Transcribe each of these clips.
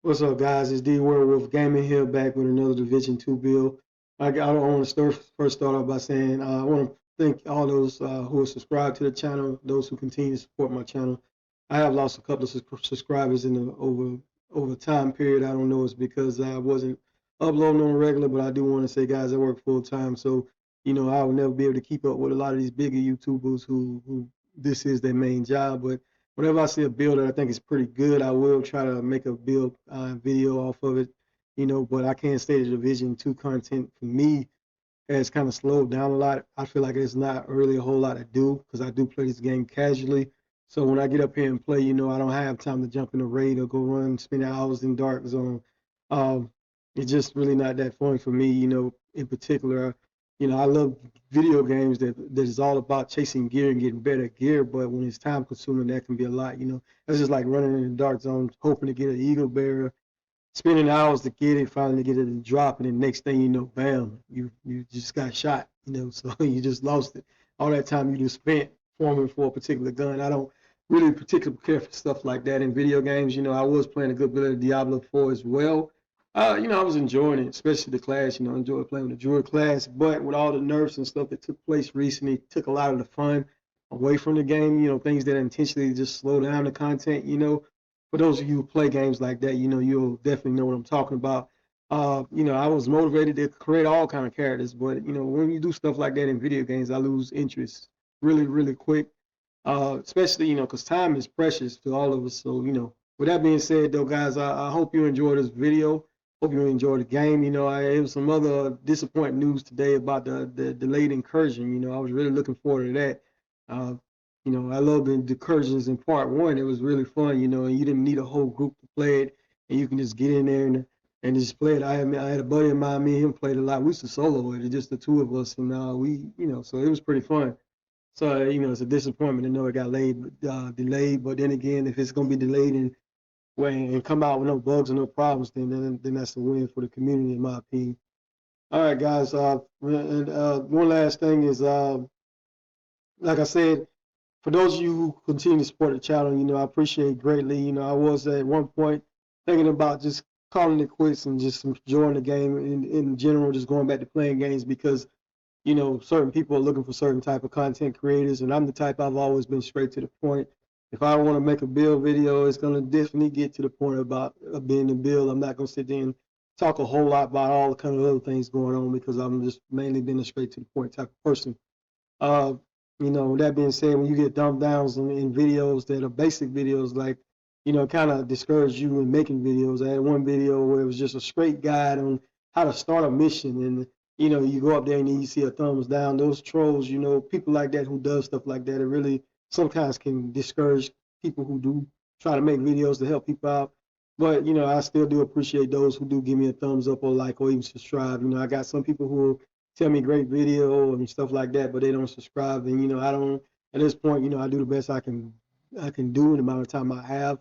What's up, guys? It's D Werewolf Gaming here, back with another Division 2 build. I want to first start off by saying I want to thank all those who are subscribed to the channel, those who continue to support my channel. I have lost a couple of subscribers in the over time period. I don't know it's because I wasn't uploading on a regular, but I do want to say, guys, I work full time, so I will never be able to keep up with a lot of these bigger YouTubers who this is their main job, but whenever I see a build that I think is pretty good, I will try to make a build video off of it, but I can't say the Division 2 content for me has kind of slowed down a lot. I feel like there's not really a whole lot to do because I do play this game casually. So when I get up here and play, I don't have time to jump in a raid or go run, spend hours in dark zone. Um, it's just really not that fun for me, in particular. I love video games that is all about chasing gear and getting better gear, but when it's time consuming, that can be a lot. It's just like running in the dark zone, hoping to get an eagle bearer, spending hours to get it, finally get it to drop, and then next thing you know, bam, you just got shot. So you just lost it. All that time you just spent forming for a particular gun. I don't really particularly care for stuff like that in video games. I was playing a good bit of Diablo 4 as well. I was enjoying it, especially the class. I enjoyed playing with the Druid class, but with all the nerfs and stuff that took place recently, took a lot of the fun away from the game. Things that intentionally just slow down the content. For those of you who play games like that, you'll definitely know what I'm talking about. I was motivated to create all kind of characters, but when you do stuff like that in video games, I lose interest really, really quick. Especially because time is precious to all of us. So with that being said, though, guys, I hope you enjoy this video. Hope you enjoy the game. It was some other disappointing news today about the delayed incursion. I was really looking forward to that. Uh, I love the incursions in part one. It was really fun, and you didn't need a whole group to play it, and you can just get in there and just play it. I had a buddy of mine, me and him played a lot. We used to solo it, just the two of us, and so it was pretty fun. So it's a disappointment to know it got delayed. But then again, if it's gonna be delayed and come out with no bugs and no problems, then that's a win for the community, in my opinion. All right, guys. And one last thing is, like I said, for those of you who continue to support the channel, I appreciate greatly. I was at one point thinking about just calling it quits and just enjoying the game in general, just going back to playing games because certain people are looking for certain type of content creators, and I'm the type I've always been straight to the point. If I want to make a build video, it's gonna definitely get to the point about being a build. I'm not gonna sit there and talk a whole lot about all the kind of other things going on because I'm just mainly being a straight to the point type of person. Uh, that being said, when you get dumbed downs in videos that are basic videos, like, kind of discourage you in making videos. I had one video where it was just a straight guide on how to start a mission, and you go up there and then you see a thumbs down. Those trolls, people like that who does stuff like that, it really sometimes can discourage people who do try to make videos to help people out. But I still do appreciate those who do give me a thumbs up or like or even subscribe. I got some people who tell me great video and stuff like that, but they don't subscribe. And I don't. At this point, I do the best I can do in the amount of time I have.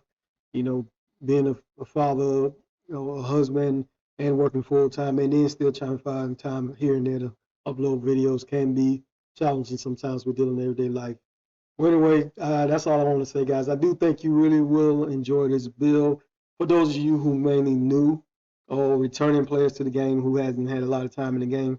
You know, being a father, a husband, and working full time, and then still trying to find time here and there to upload videos can be challenging sometimes with dealing with everyday life. Well, anyway, that's all I want to say, guys. I do think you really will enjoy this build. For those of you who mainly new or returning players to the game who hasn't had a lot of time in the game,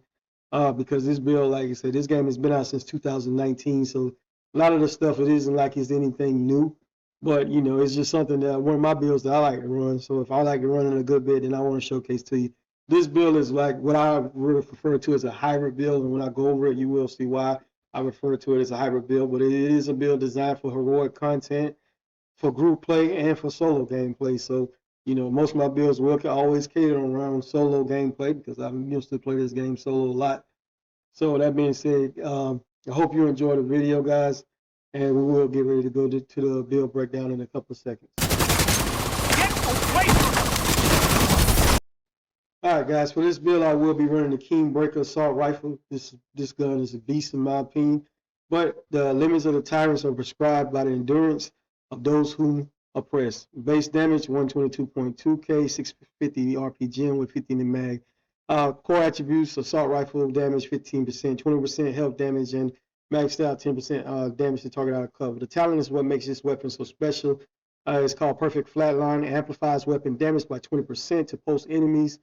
because this build, like I said, this game has been out since 2019, so a lot of the stuff it isn't like it's anything new, but it's just something that one of my builds that I like to run. So if I like to run in a good bit, then I want to showcase to you. This build is like what I refer to as a hybrid build, and when I go over it, you will see why I refer to it as a hybrid build. But it is a build designed for heroic content, for group play, and for solo gameplay. So most of my builds will always cater around solo gameplay because I'm used to play this game solo a lot. So that being said, I hope you enjoy the video, guys, and we will get ready to go to the build breakdown in a couple of seconds. All right, guys, for this build, I will be running the Heartbreaker assault rifle. This gun is a beast in my opinion, but the limits of the tyrants are prescribed by the endurance of those whom oppress. Base damage 122.2k, 650 RPG with 15 in mag. Core attributes: assault rifle damage 15%, 20% health damage, and maxed out 10% damage to target out of cover. The talent is what makes this weapon so special. It's called Perfect Flatline. It amplifies weapon damage by 20% to post enemies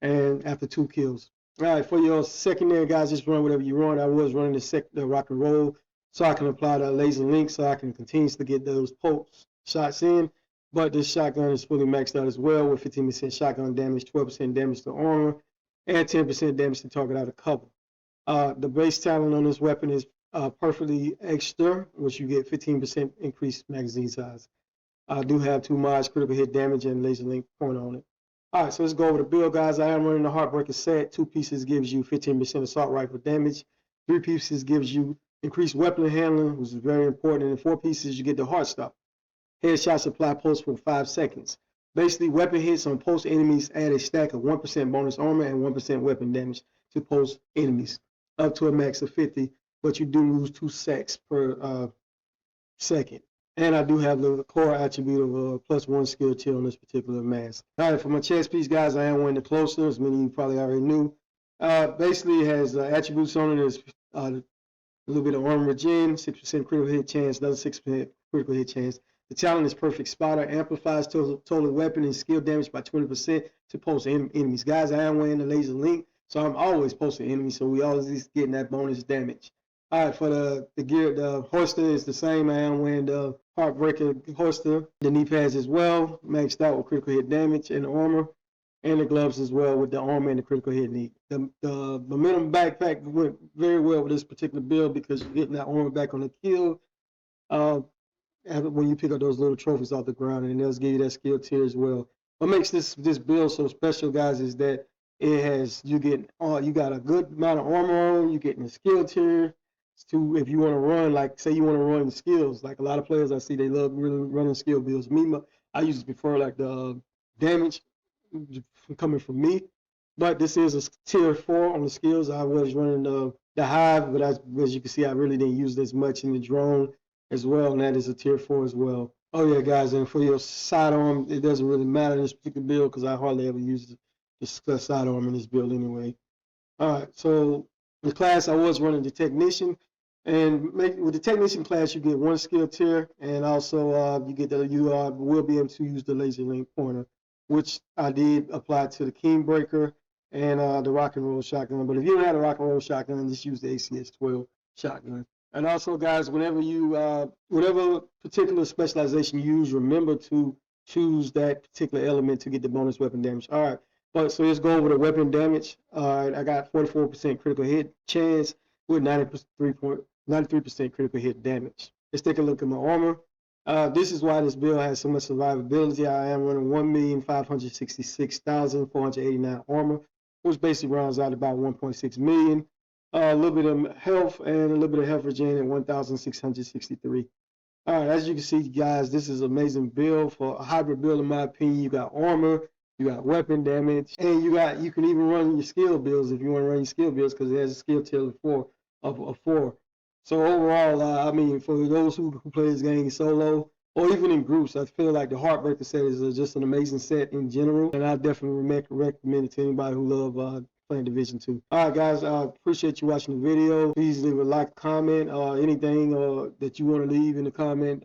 and after 2 kills. All right, for your secondary, guys, just run whatever you want. I was running the rock and roll so I can apply the laser link so I can continuously get those pulse shots in. But this shotgun is fully maxed out as well with 15% shotgun damage, 12% damage to armor, and 10% damage to target out of cover. The base talent on this weapon is perfectly extra, which you get 15% increased magazine size. I do have 2 mods, critical hit damage and laser link point on it. All right, so let's go over the build, guys. I am running the Heartbreaker set. 2 pieces gives you 15% assault rifle damage. 3 pieces gives you increased weapon handling, which is very important. And 4 pieces, you get the heart stop. Headshots apply pulse for 5 seconds. Basically, weapon hits on post enemies add a stack of 1% bonus armor and 1% weapon damage to post enemies, up to a max of 50, but you do lose 2 sacks per second. And I do have the core attribute of +1 skill tier on this particular mask. All right, for my chest piece, guys, I am wearing the closer, as many of you probably already knew. Basically, it has attributes on it. It's a little bit of armor regen, 6% critical hit chance, another 6% critical hit chance. The talent is Perfect Spotter, amplifies total weapon and skill damage by 20% to post enemies. Guys, I am wearing the laser link, so I'm always posting enemies, so we always getting that bonus damage. All right, for the gear, the holster is the same. I am wearing the Heartbreaker holster. The knee pads as well, maxed out with critical hit damage and the armor, and the gloves as well with the armor and the critical hit knee. The momentum backpack went very well with this particular build because you're getting that armor back on the kill when you pick up those little trophies off the ground, and it does give you that skill tier as well. What makes this build so special, guys, is that it has you got a good amount of armor on, you getting the skill tier. To if you want to run, like say you want to run skills, like a lot of players I see they love really running skill builds. I usually prefer like the damage coming from me, but this is a tier 4 on the skills. I was running the hive, but as you can see, I really didn't use this much in the drone as well, and that is a tier 4 as well. Oh yeah, guys, and for your sidearm, it doesn't really matter in this particular build because I hardly ever use the sidearm in this build anyway. All right, so the class I was running the technician. And with the technician class, you get 1 skill tier, and also you will be able to use the laser link pointer, which I did apply to the Breaker and the rock and roll shotgun. But if you don't have the rock and roll shotgun, just use the ACS-12 shotgun. And also, guys, whenever whatever particular specialization you use, remember to choose that particular element to get the bonus weapon damage. All right, but so let's go over the weapon damage. All right, I got 44% critical hit chance with 93% critical hit damage. Let's take a look at my armor. This is why this build has so much survivability. I am running 1,566,489 armor, which basically rounds out about 1.6 million. A little bit of health and a little bit of health regen at 1,663. All right, as you can see, guys, this is an amazing build for a hybrid build in my opinion. You got armor, you got weapon damage, and you can even run your skill builds if you want to run your skill builds because it has a skill tier of 4. So overall, I mean, for those who play this game solo or even in groups, I feel like the Heartbreaker set is just an amazing set in general, and I definitely recommend it to anybody who love playing Division 2. All right, guys, I appreciate you watching the video. Please leave a like, comment, anything that you want to leave in the comment